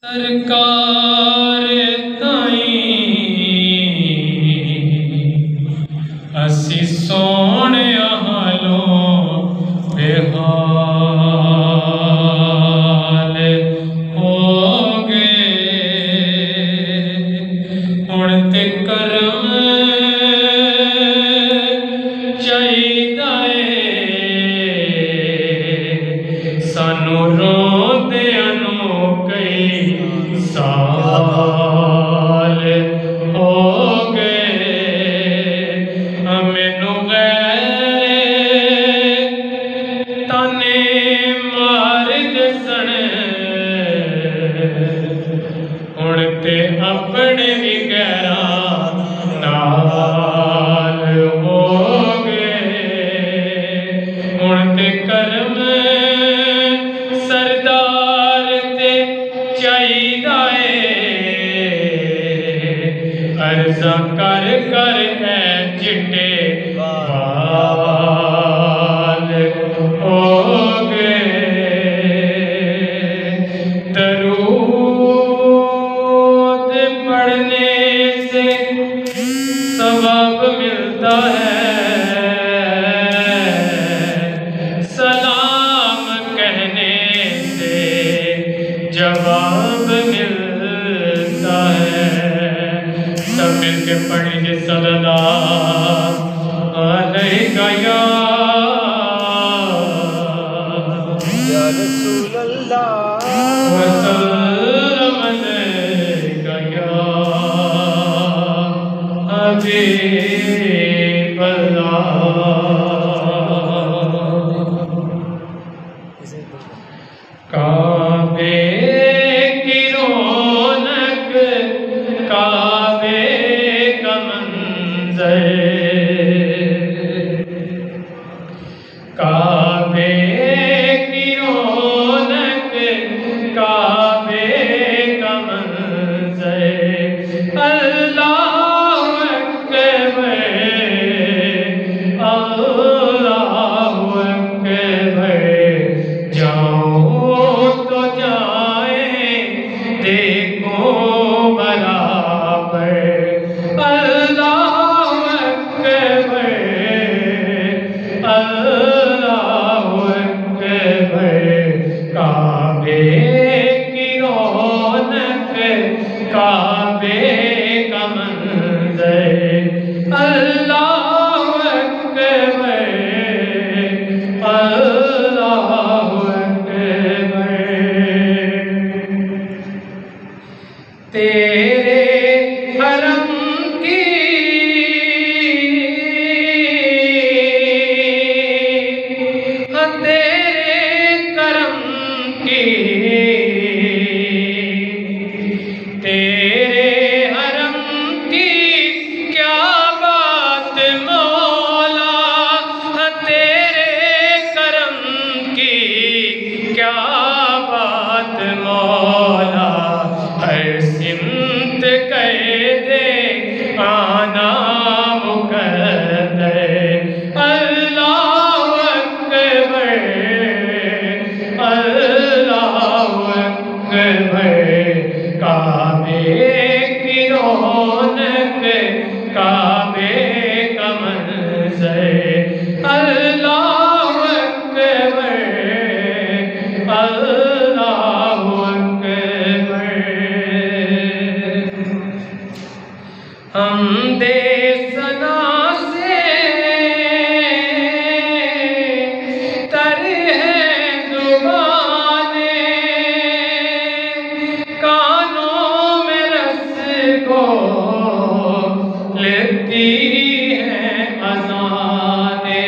सरकार ताईं असी सोने हालों बेहाल हो गए। हुण ते करम चाहिदा ए सानू रोंदियां नू कई साल हो गए। मैनू गैर ताने मार दसन हुण ते अपने भी गैरा नाल हो गए। हुण ते करम सरदार ते चाहिदा अर्जा कर कर है चिट्टे बाल हो गए। दरूद पढ़ने से सवाब मिलता है, सलाम कहने से जवाब मिलता है। सब मिलके पढ़ेंगे सल्लल्लाहु अलैहि या रसूल अल्लाह वसल्लम अलैका या हबीब अल्लाह। काबे की रौनक काबे का मंज़र, काबे की रौनक काबे का मंज़र। अल्लाहु अकबर अल्लाहु अकबर। जाओ तो जाए देखो बराबर। अल्लाहु अकबर अल्लाहु अकबर। काबे की रौनक काबे का मंज़र। अल्लाहु अकबर अल्लाहु अकबर। तेरे हरम की तेरे करम की तेरे हरम की क्या बात मौला। तेरे करम की क्या बात मौला। हर सिमत कह दे आना मुकद्दर। अल्लाहु अकबर अल्लाहु अकबर। काबे की रौनक काबे का मंज़र। अल्लाहु अकबर अल्लाहु अकबर। हमदे सना से तर है ज़ुबाने, कानों में रस घोलती है अज़ाने।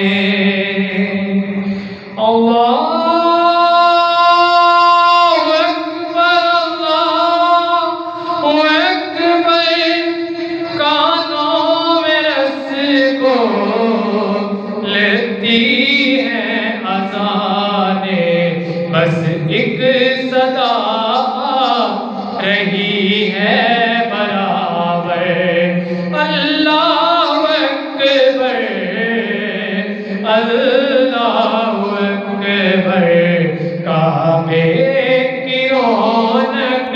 अल्लाहु अकबर कानों में रस घोलती है अज़ाने। बस एक सदा रही है बराबर। अल्लाहु अकबर अल्लाहु अकबर। काबे की रौनक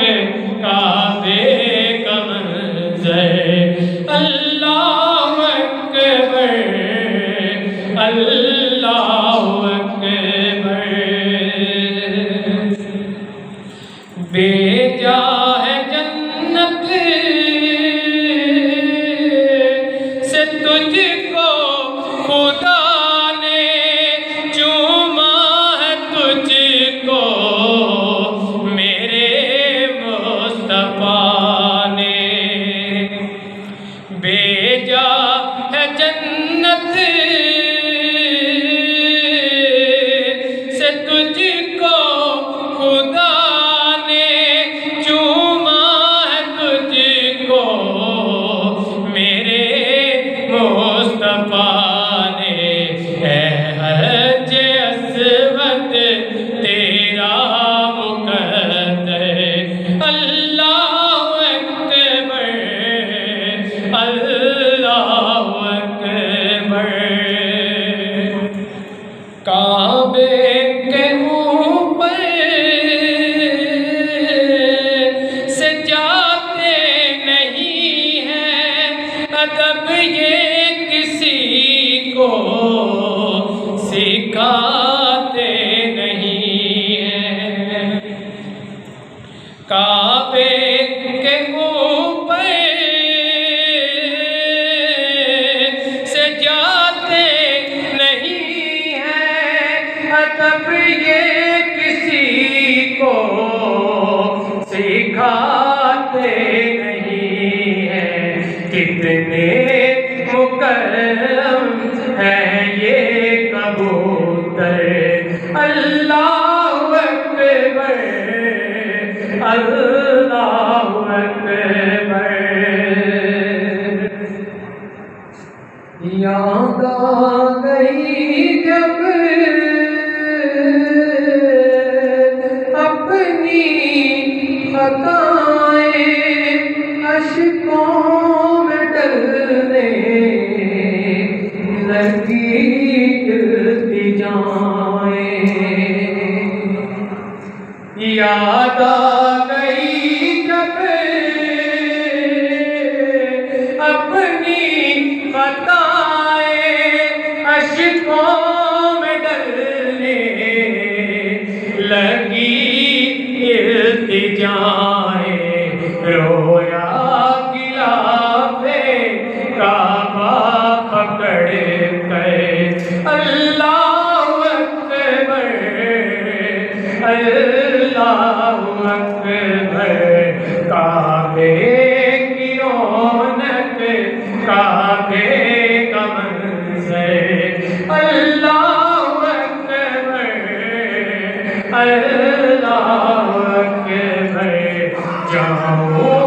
भेजा है जन्नत से तुझको खुदा ने, चूमा है तुझको मेरे मुस्तफा ने। भेजा है जन्नत से तुझको खुदा ने, चूमा है तुझको मेरे मुस्तफा ने। है हज अस्वद तेरा मुकद्दर, अल्लाहु अकबर अल्लाहु अकबर। काबे के ऊपर से जाते नहीं हैं अदब, ये किसी को सिखाते नहीं हैं। काबे के ऊपर से जाते नहीं हैं अदब, ये किसी को सिखाते नहीं हैं। कितने मुकर्रम है ये कबूतर, अल्लाहु अकबर अल्लाहु अकबर। याद आ गई जब अपनी खताएं, अश्कों में डलने लगी इल्तिजाएं। याद आ गई जब अपनी खताएं, अश्कों में डलने लगी इल्तिजाएं। रोया गिलाफे काबा पकड़ कर, अल्लाहु अकबर अल्लाहु अकबर। काबे की रौनक, काबे का मंज़र, अल्लाहु अकबर अल्लाहु अकबर। जाऊं